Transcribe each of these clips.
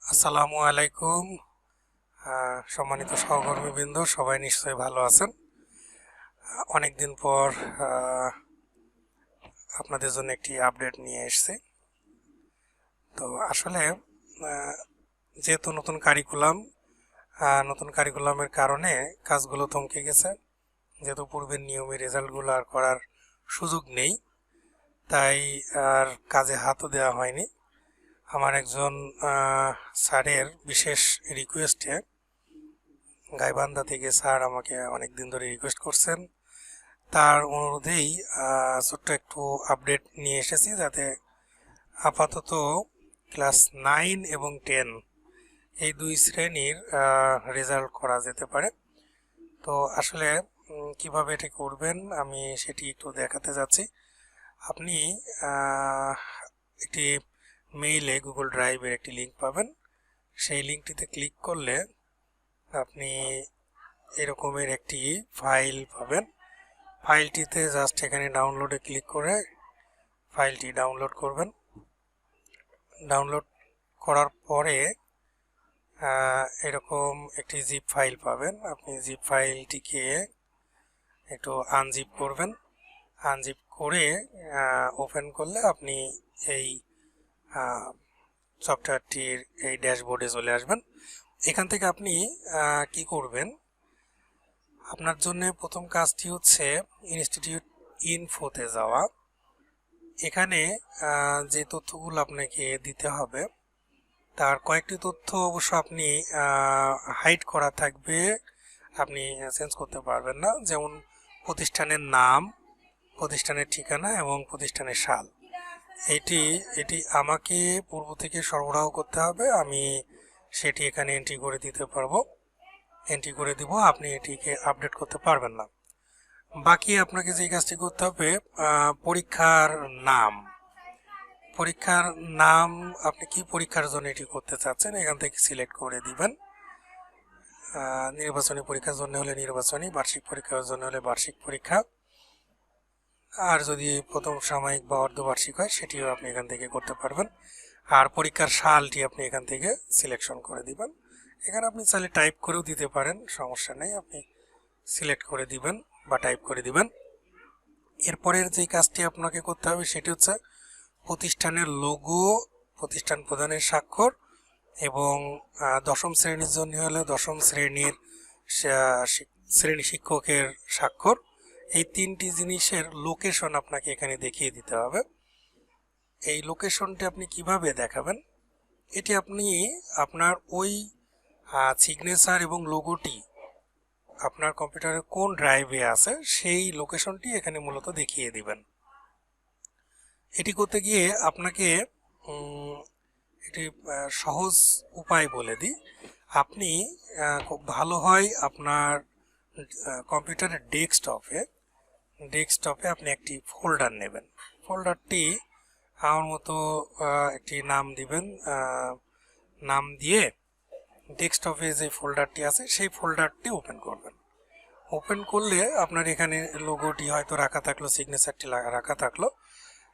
আসসালামু আলাইকুম। সম্মানিত সহকর্মীবৃন্দ, সবাই নিশ্চয়ই ভালো আছেন। অনেকদিন পর আপনাদের জন্য একটি আপডেট নিয়ে এসেছি। তো আসলে যেহেতু নতুন কারিকুলামের কারণে কাজগুলো থমকে গেছে, যেহেতু পূর্বের নিয়মে রেজাল্টগুলো আর করার সুযোগ নেই, তাই আর কাজে হাতও দেওয়া হয়নি। আমার একজন স্যারের বিশেষ রিকোয়েস্টে গাইবান্ধা থেকে স্যার আমাকে অনেক দিন ধরে রিকোয়েস্ট করছেন, তার অনুরোধেই ছোট্ট একটু আপডেট নিয়ে এসেছি, যাতে আপাতত ক্লাস 9 এবং 10 এই দুই শ্রেণীর রেজাল্ট করা যেতে পারে। তো আসলে কিভাবে এটি করবেন আমি সেটি একটু দেখাতে যাচ্ছি। আপনি একটি মেইলে গুগল ড্রাইভের একটি লিঙ্ক পাবেন। সেই লিঙ্কটিতে ক্লিক করলে আপনি এরকমের একটি ফাইল পাবেন। ফাইলটিতে জাস্ট এখানে ডাউনলোডে ক্লিক করে ফাইলটি ডাউনলোড করবেন। ডাউনলোড করার পরে এরকম একটি জিপ ফাইল পাবেন। আপনি জিপ ফাইলটিকে একটু আনজিপ করবেন। আনজিপ করে ওপেন করলে আপনি এই সফটওয়্যারটির এই ড্যাশবোর্ডে চলে আসবেন। এখান থেকে আপনি কি করবেন, আপনার জন্য প্রথম কাজটি হচ্ছে ইনস্টিটিউট ইনফোতে যাওয়া। এখানে যে তথ্যগুলো আপনাকে দিতে হবে তার কয়েকটি তথ্য অবশ্য আপনি হাইড করা থাকবে, আপনি চেঞ্জ করতে পারবেন না। যেমন প্রতিষ্ঠানের নাম, প্রতিষ্ঠানের ঠিকানা এবং প্রতিষ্ঠানের সাল। এটি আমাকে পূর্ব থেকে সরবরাহ করতে হবে, আমি সেটি এখানে এন্ট্রি করে দিতে পারবো, এন্ট্রি করে দিব। আপনি এটিকে আপডেট করতে পারবেন না। বাকি আপনাকে যে কাজটি করতে হবে, পরীক্ষার নাম আপনি কি পরীক্ষার জন্য এটি করতে চাচ্ছেন এখান থেকে সিলেক্ট করে দিবেন। নির্বাচনী পরীক্ষার জন্য হলে নির্বাচনী, বার্ষিক পরীক্ষার জন্য হলে বার্ষিক পরীক্ষা, আর যদি প্রথম সাময়িক বা অর্ধবার্ষিক হয় সেটিও আপনি এখান থেকে করতে পারবেন। আর পরীক্ষার সালটি আপনি এখান থেকে সিলেকশন করে দিবেন। এখানে আপনি চাইলে টাইপ করেও দিতে পারেন, সমস্যা নেই, আপনি সিলেক্ট করে দিবেন বা টাইপ করে দিবেন। এরপরের যে কাজটি আপনাকে করতে হবে সেটি হচ্ছে প্রতিষ্ঠানের লোগো, প্রতিষ্ঠান প্রধানের স্বাক্ষর এবং দশম শ্রেণীর জন্য হলে দশম শ্রেণীর শ্রেণী শিক্ষকের স্বাক্ষর। এই তিনটি জিনিসের লোকেশন আপনাকে এখানে দেখিয়ে দিতে হবে। এই লোকেশনটি আপনি কিভাবে দেখাবেন, এটি আপনি আপনার ওই সিগনেচার এবং লোগোটি আপনার কম্পিউটারের কোন ড্রাইভে আছে সেই লোকেশনটি এখানে মূলত দেখিয়ে দিবেন। এটি করতে গিয়ে আপনাকে এটি সহজ উপায় বলে দিই। আপনি খুব ভালো হয় আপনার কম্পিউটারের ডেস্কটপে আপনি একটি ফোল্ডার নেবেন। ফোল্ডারটি আমার মতো একটি নাম দিবেন, নাম দিয়ে ডেস্কটপে যে ফোল্ডারটি আছে সেই ফোল্ডারটি ওপেন করবেন। ওপেন করলে আপনার এখানে লোগোটি হয়তো রাখা থাকলো, সিগনেচারটি রাখা থাকলো।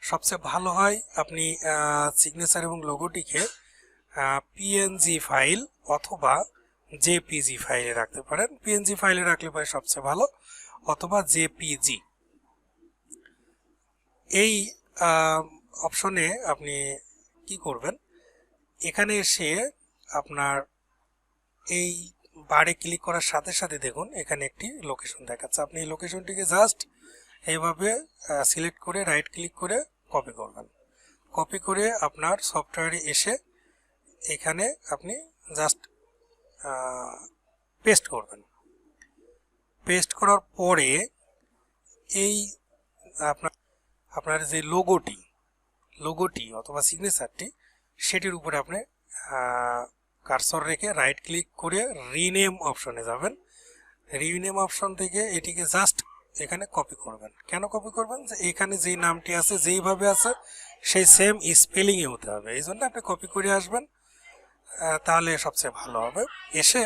সবচেয়ে ভালো হয় আপনি সিগনেচার এবং লোগোটিকে পিএনজি ফাইল অথবা জেপিজি ফাইলে রাখতে পারেন। পিএনজি ফাইলে রাখলে পরে সবচেয়ে ভালো, অথবা জেপিজি। এই অপশনে আপনি কি করবেন, এখানে এসে আপনার এই বারে ক্লিক করার সাথে সাথে দেখুন এখানে একটি লোকেশন দেখাচ্ছে। আপনি এই লোকেশনটিকে জাস্ট এইভাবে সিলেক্ট করে রাইট ক্লিক করে কপি করবেন। কপি করে আপনার সফটওয়্যারে এসে এখানে আপনি জাস্ট পেস্ট করবেন। পেস্ট করার পরে এই আপনার যে লোগোটি অথবা সিগনেচারটি সেটির উপরে আপনি কার্সর রেখে রাইট ক্লিক করে রিনেম অপশনে যাবেন। রিনেম অপশন থেকে এটিকে জাস্ট এখানে কপি করবেন। কেন কপি করবেন, যে এখানে যেই নামটি আছে যেইভাবে আছে সেই সেম স্পেলিংয়ে হতে হবে, এই জন্য আপনি কপি করে আসবেন, তাহলে সবচেয়ে ভালো হবে। এসে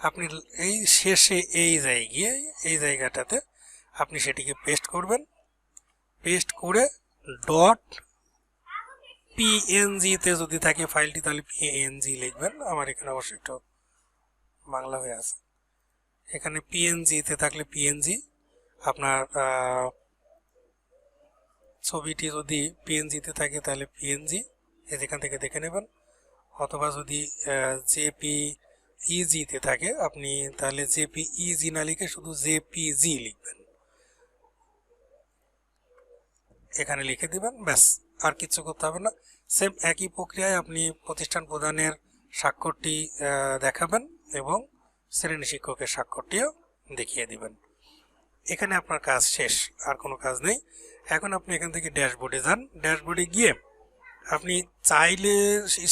আপনি এই শেষে এই জায়গাটাতে আপনি সেটিকে পেস্ট করবেন। পেস্ট করে ডট পিএনজিতে যদি থাকে ফাইলটি তাহলে পিএনজি লিখবেন। আমার এখানে অবশ্যই একটু বাংলা হয়ে আছে। এখানে পিএনজিতে থাকলে পিএনজি, আপনার ছবিটি যদি পিএনজিতে থাকে তাহলে পিএনজি এখান থেকে দেখে নেবেন। অথবা যদি জেপিইজিতে থাকে আপনি তাহলে জেপিইজি না লিখে শুধু জেপিজি লিখবেন, এখানে লিখে দিবেন, ব্যাস। আর কিছু করতে হবে না। সেম একই প্রক্রিয়ায় আপনি প্রতিষ্ঠান প্রদানের স্বাক্ষরটি দেখাবেন এবং শ্রেণী শিক্ষকের স্বাক্ষরটিও দেখিয়ে দিবেন। এখানে আপনার কাজ শেষ, আর কোনো কাজ নেই। এখন আপনি এখান থেকে ড্যাশবোর্ডে যান। ড্যাশবোর্ডে গিয়ে আপনি চাইলে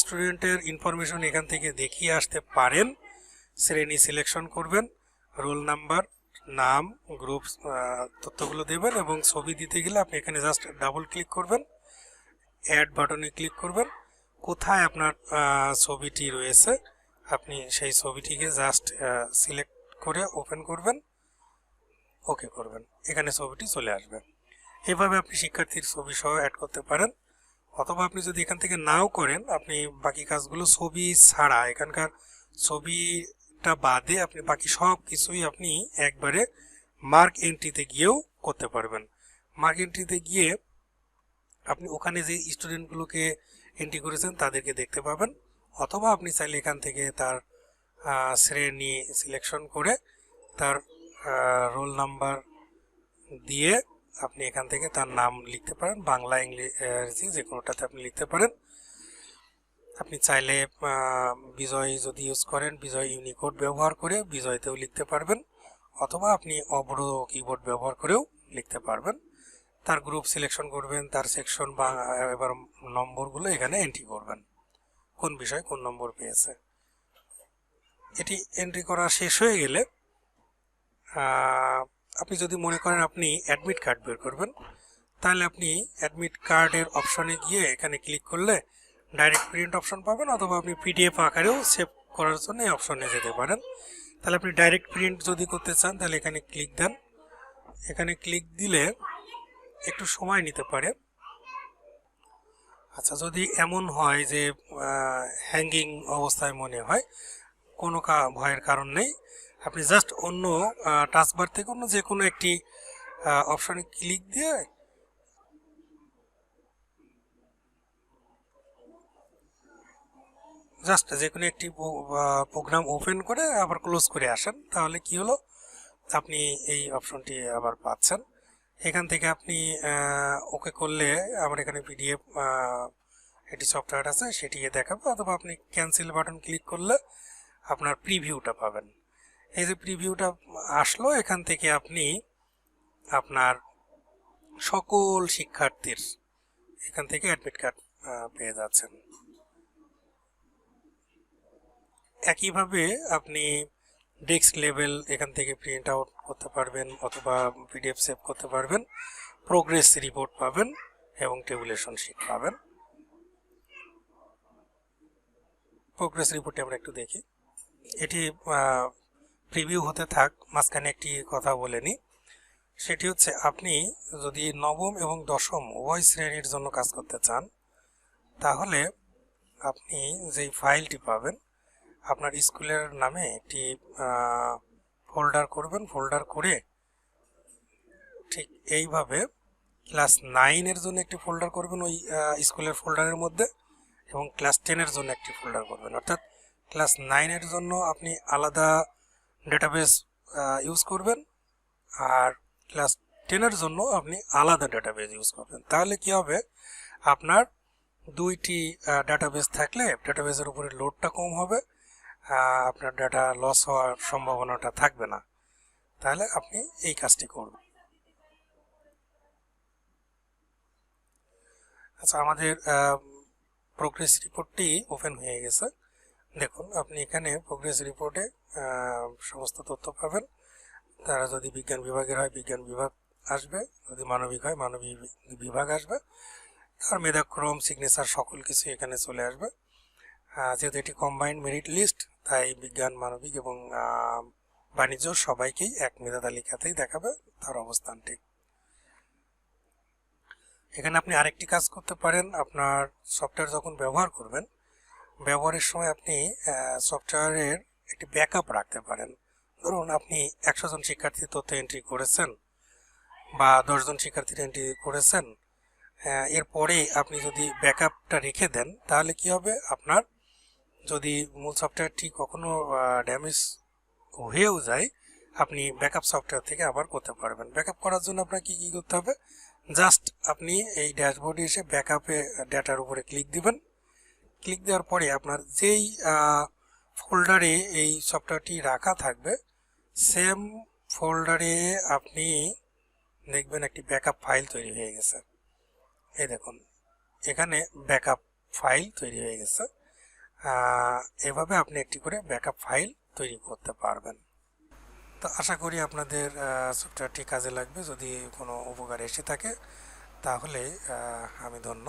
স্টুডেন্টের ইনফরমেশন এখান থেকে দেখিয়ে আসতে পারেন। শ্রেণী সিলেকশন করবেন, রোল নাম্বার, নাম, গ্রুপ তথ্যগুলো দেবেন এবং ছবি দিতে গেলে আপনি এখানে জাস্ট ডাবল ক্লিক করবেন, অ্যাড বাটনে ক্লিক করবেন। কোথায় আপনার ছবিটি রয়েছে আপনি সেই ছবিটিকে জাস্ট সিলেক্ট করে ওপেন করবেন, ওকে করবেন, এখানে ছবিটি চলে আসবে। এভাবে আপনি শিক্ষার্থীর ছবি সহ অ্যাড করতে পারেন। অথবা আপনি যদি এখান থেকে নাও করেন, আপনি বাকি কাজগুলো ছবি ছাড়া, এখানকার ছবিটা বাদে আপনি বাকি সব কিছুই আপনি একবারে মার্ক এন্ট্রিতে গিয়েও করতে পারবেন। মার্ক এন্ট্রিতে গিয়ে আপনি ওখানে যে স্টুডেন্টগুলোকে এন্ট্রি করেছেন তাদেরকে দেখতে পাবেন। অথবা আপনি চাইলে এখান থেকে তার শ্রেণী সিলেকশন করে তার রোল নাম্বার দিয়ে আপনি এখান থেকে তার নাম লিখতে পারেন, বাংলা ইংরেজি যে কোনোটাতে আপনি লিখতে পারেন। আপনি চাইলে বিজয় যদি ইউজ করেন বিজয় ইউনিকোড ব্যবহার করে বিজয়তেও লিখতে পারবেন, অথবা আপনি অব্র কিবোর্ড ব্যবহার করেও লিখতে পারবেন। তার গ্রুপ সিলেকশন করবেন, তার সেকশন বা এবার নম্বরগুলো এখানে এন্ট্রি করবেন, কোন বিষয় কোন নম্বর পেয়েছে। এটি এন্ট্রি করা শেষ হয়ে গেলে আপনি যদি মনে করেন আপনি অ্যাডমিট কার্ড বের করবেন, তাহলে আপনি অ্যাডমিট কার্ডের অপশনে গিয়ে এখানে ক্লিক করলে ডাইরেক্ট প্রিন্ট অপশন পাবেন, অথবা আপনি পিডিএফ আকারেও সেভ করার জন্য এই অপশনে যেতে পারেন। তাহলে আপনি ডাইরেক্ট প্রিন্ট যদি করতে চান তাহলে এখানে ক্লিক দেন। এখানে ক্লিক দিলে একটু সময় নিতে পারে। আচ্ছা, যদি এমন হয় যে হ্যাঙ্গিং অবস্থায় মনে হয়, কোনো ভয়ের কারণ নেই। আপনি জাস্ট অন্য টাচবার থেকে অন্য যে কোনো একটি অপশনে ক্লিক দিয়ে জাস্ট যে কোনো একটি প্রোগ্রাম ওপেন করে আবার ক্লোজ করে আসেন, তাহলে কি হলো, আপনি এই অপশনটি আবার পাচ্ছেন। এখান থেকে আপনি ওকে করলে আমার এখানে পিডিএফ একটি সফটওয়্যার আছে সেটি দেখাবে, অথবা আপনি ক্যান্সেল বাটন ক্লিক করলে আপনার প্রিভিউটা পাবেন। এই যে প্রিভিউটা আসলো, এখান থেকে আপনি আপনার সকল শিক্ষার্থীর এখান থেকে অ্যাডমিট কার্ড পেয়ে যাচ্ছেন। একইভাবে আপনি ডেস্ক লেভেল এখান থেকে প্রিন্ট আউট করতে পারবেন, অথবা পিডিএফ সেভ করতে পারবেন, প্রোগ্রেস রিপোর্ট পাবেন এবং টেবুলেশন শিট পাবেন। প্রোগ্রেস রিপোর্টে আমরা একটু দেখি। এটি প্রিভিউ হতে থাক, মাঝখানে একটি কথা বলে নিই, সেটি হচ্ছে আপনি যদি নবম এবং দশম উভয় শ্রেণীর জন্য কাজ করতে চান, তাহলে আপনি যেই ফাইলটি পাবেন আপনার স্কুলের নামে একটি ফোল্ডার করবেন। ফোল্ডার করে ঠিক এইভাবে ক্লাস 9-এর জন্য একটি ফোল্ডার করবেন ওই স্কুলের ফোল্ডারের মধ্যে, এবং ক্লাস 10-এর জন্য একটি ফোল্ডার করবেন। অর্থাৎ ক্লাস 9-এর জন্য আপনি আলাদা ডেটাবেস ইউজ করবেন, আর ক্লাস 10-এর জন্য আপনি আলাদা ডেটাবেস ইউজ করবেন। তাহলে কি হবে, আপনার দুইটি ডেটাবেস থাকলে ডেটাবেসের উপরে লোডটা কম হবে, আপনার ডাটা লস হওয়ার সম্ভাবনাটা থাকবে না। তাহলে আপনি এই কাজটি করবেন। আচ্ছা, আমাদের প্রোগ্রেস রিপোর্টটি ওপেন হয়ে গেছে। দেখুন, আপনি এখানে প্রোগ্রেস রিপোর্টে সমস্ত তথ্য পাবেন। তারা যদি বিজ্ঞান বিভাগের হয় বিজ্ঞান বিভাগ আসবে, যদি মানবিক হয় মানবিক বিভাগ আসবে, তার মেধাক্রম, সিগনেচার সকল কিছু এখানে চলে আসবে। যেহেতু এটি কম্বাইন্ড মেরিট লিস্ট, তাই বিজ্ঞান, মানবিক এবং বাণিজ্য সবাইকেই এক মেধা তালিকাতেই দেখাবে তার অবস্থানটি। এখানে আপনি আরেকটি কাজ করতে পারেন। আপনার সফটওয়্যার যখন ব্যবহার করবেন, ব্যবহারের সময় আপনি সফটওয়্যারের একটি ব্যাকআপ রাখতে পারেন। ধরুন আপনি 100 জন শিক্ষার্থীর তথ্য এন্ট্রি করেছেন বা 10 জন শিক্ষার্থীর এন্ট্রি করেছেন, এরপরে আপনি যদি ব্যাকআপটা রেখে দেন তাহলে কি হবে, আপনার যদি মূল সফটওয়্যারটি কখনো ড্যামেজ হয়েও যায়, আপনি ব্যাকআপ সফটওয়্যার থেকে আবার করতে পারবেন। ব্যাকআপ করার জন্য আপনাকে কি করতে হবে, জাস্ট আপনি এই ড্যাশবোর্ডে এসে ব্যাকআপে ডেটার উপরে ক্লিক দিবেন। ক্লিক দেওয়ার পরে আপনার যেই ফোল্ডারে এই সফটওয়্যারটি রাখা থাকবে, সেম ফোল্ডারে আপনি দেখবেন একটি ব্যাকআপ ফাইল তৈরি হয়ে গেছে। এই দেখুন, এখানে ব্যাকআপ ফাইল তৈরি হয়ে গেছে। এভাবে আপনি একটি করে ব্যাকআপ ফাইল তৈরি করতে পারবেন। তো আশা করি আপনাদের সফটওয়্যারটি কাজে লাগবে। যদি কোনো উপকার এসে থাকে তাহলে আমি ধন্য।